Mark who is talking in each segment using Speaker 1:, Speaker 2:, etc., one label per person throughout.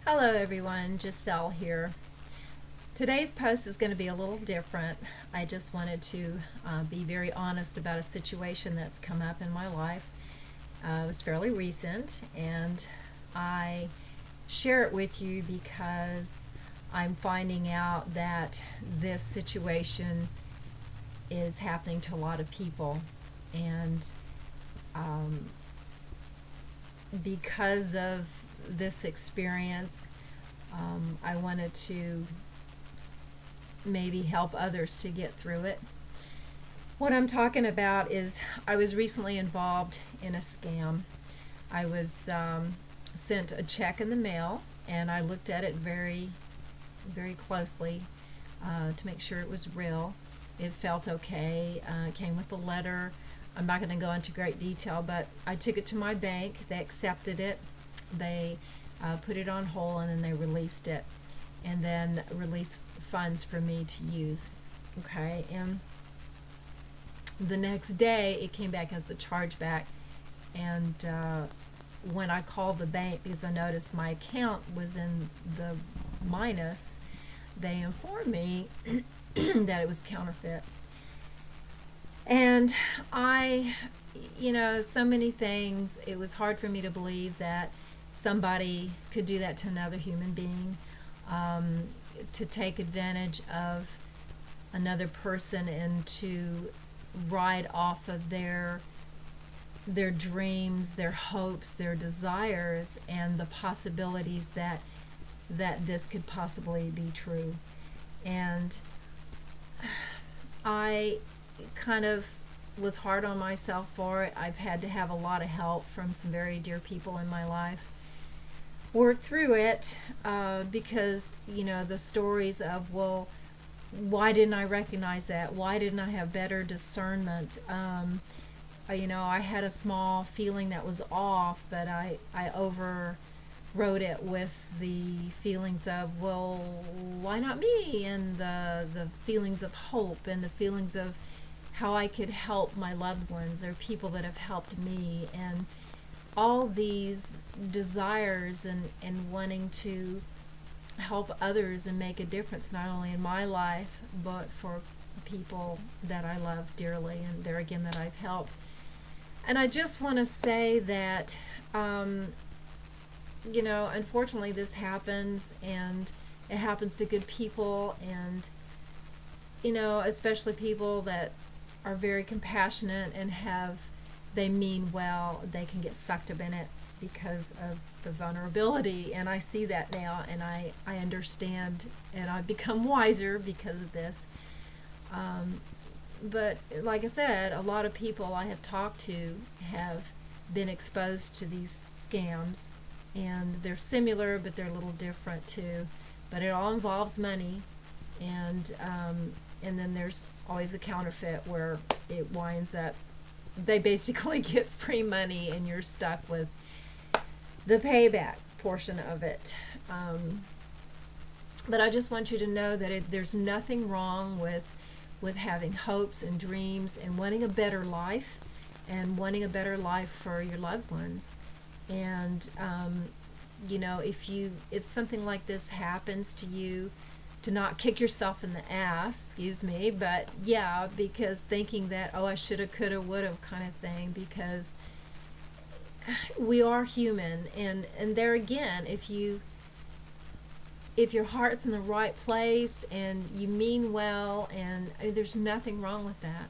Speaker 1: Hello everyone, Giselle here. Today's post is going to be a little different. I just wanted to be very honest about a situation that's come up in my life. It was fairly recent, and I share it with you because I'm finding out that this situation is happening to a lot of people. And because of this experience, I wanted to maybe help others to get through it. What I'm talking about is I was recently involved in a scam. I was sent a check in the mail, and I looked at it very, very closely to make sure it was real. It felt okay. It came with a letter. I'm not going to go into great detail, but I took it to my bank. They accepted it. They put it on hold, and then they released it, and then released funds for me to use. Okay, and the next day it came back as a chargeback, and when I called the bank because I noticed my account was in the minus, they informed me that it was counterfeit. And so many things, it was hard for me to believe that somebody could do that to another human being, to take advantage of another person and to ride off of their dreams, their hopes, their desires, and the possibilities that this could possibly be true. And I kind of was hard on myself for it. I've had to have a lot of help from some very dear people in my life work through it, because the stories of, well, why didn't I recognize that? Why didn't I have better discernment? I had a small feeling that was off, but I overrode it with the feelings of, well, why not me? And the feelings of hope, and the feelings of how I could help my loved ones or people that have helped me, and all these desires and wanting to help others and make a difference, not only in my life but for people that I love dearly, and there again that I've helped. And I just want to say that unfortunately this happens, and it happens to good people, and especially people that are very compassionate and they mean well, they can get sucked up in it because of the vulnerability. And I see that now, and I understand, and I've become wiser because of this. But like I said, a lot of people I have talked to have been exposed to these scams, and they're similar, but they're a little different too. But it all involves money, and then there's always a counterfeit where it winds up, they basically get free money, and you're stuck with the payback portion of it. But I just want you to know that there's nothing wrong with having hopes and dreams and wanting a better life, and wanting a better life for your loved ones. And if something like this happens to you, to not kick yourself in the ass, excuse me, but yeah, because thinking that, oh, I shoulda, coulda, woulda kind of thing, because we are human. And there again, if your heart's in the right place and you mean well, and there's nothing wrong with that.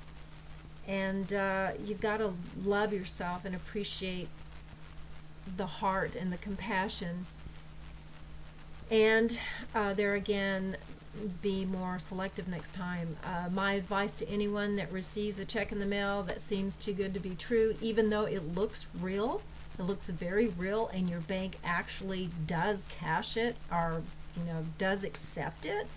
Speaker 1: And you've got to love yourself and appreciate the heart and the compassion. And there again, be more selective next time. My advice to anyone that receives a check in the mail that seems too good to be true, even though it looks real, it looks very real, and your bank actually does cash it, or does accept it,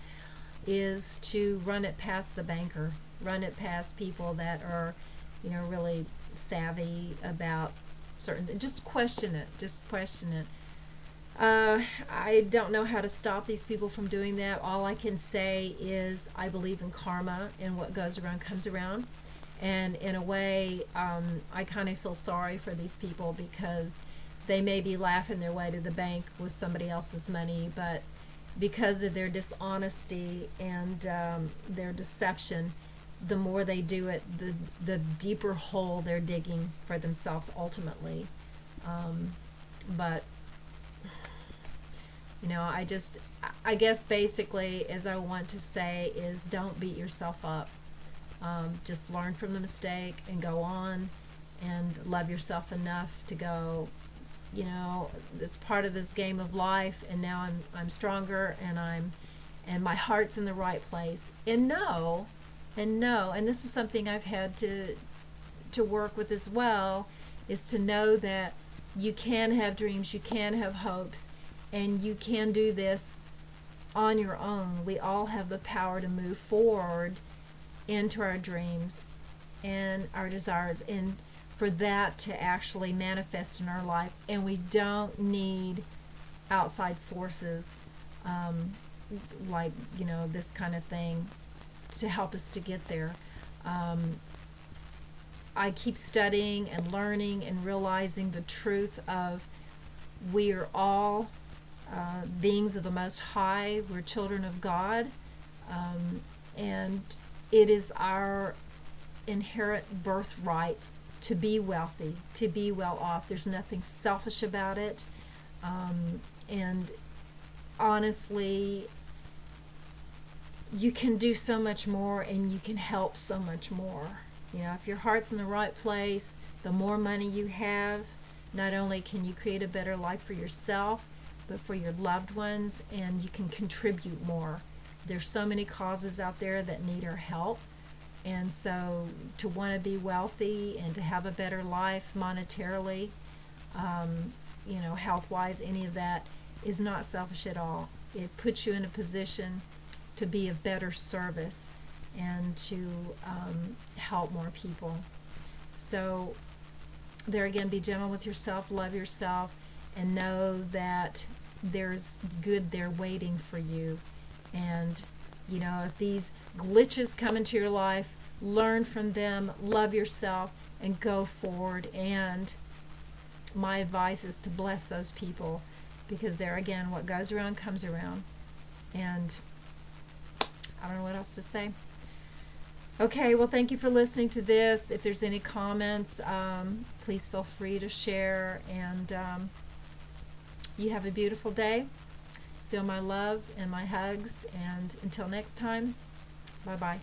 Speaker 1: is to run it past the banker, run it past people that are really savvy about certain things. Just question it. I don't know how to stop these people from doing that. All I can say is I believe in karma, and what goes around comes around. And in a way, I kind of feel sorry for these people, because they may be laughing their way to the bank with somebody else's money, but because of their dishonesty and their deception, the more they do it, the deeper hole they're digging for themselves ultimately. But I guess basically, as I want to say, is don't beat yourself up. Just learn from the mistake and go on, and love yourself enough to go, it's part of this game of life, and now I'm stronger, and my heart's in the right place. And this is something I've had to work with as well, is to know that you can have dreams, you can have hopes, and you can do this on your own. We all have the power to move forward into our dreams and our desires, and for that to actually manifest in our life. And we don't need outside sources, like this kind of thing, to help us to get there. I keep studying and learning and realizing the truth of we are all beings of the Most High. We're children of God, and it is our inherent birthright to be wealthy, to be well off. There's nothing selfish about it, and honestly, you can do so much more, and you can help so much more. If your heart's in the right place, the more money you have, not only can you create a better life for yourself, but for your loved ones, and you can contribute more. There's so many causes out there that need our help, and so to want to be wealthy and to have a better life monetarily, health-wise, any of that is not selfish at all. It puts you in a position to be of better service and to help more people. So there again, be gentle with yourself, love yourself, and know that there's good there waiting for you. And if these glitches come into your life, learn from them, love yourself, and go forward. And my advice is to bless those people, because there again, what goes around comes around. And I don't know what else to say. Okay, well, thank you for listening to this. If there's any comments, please feel free to share. And you have a beautiful day. Feel my love and my hugs. And until next time, bye-bye.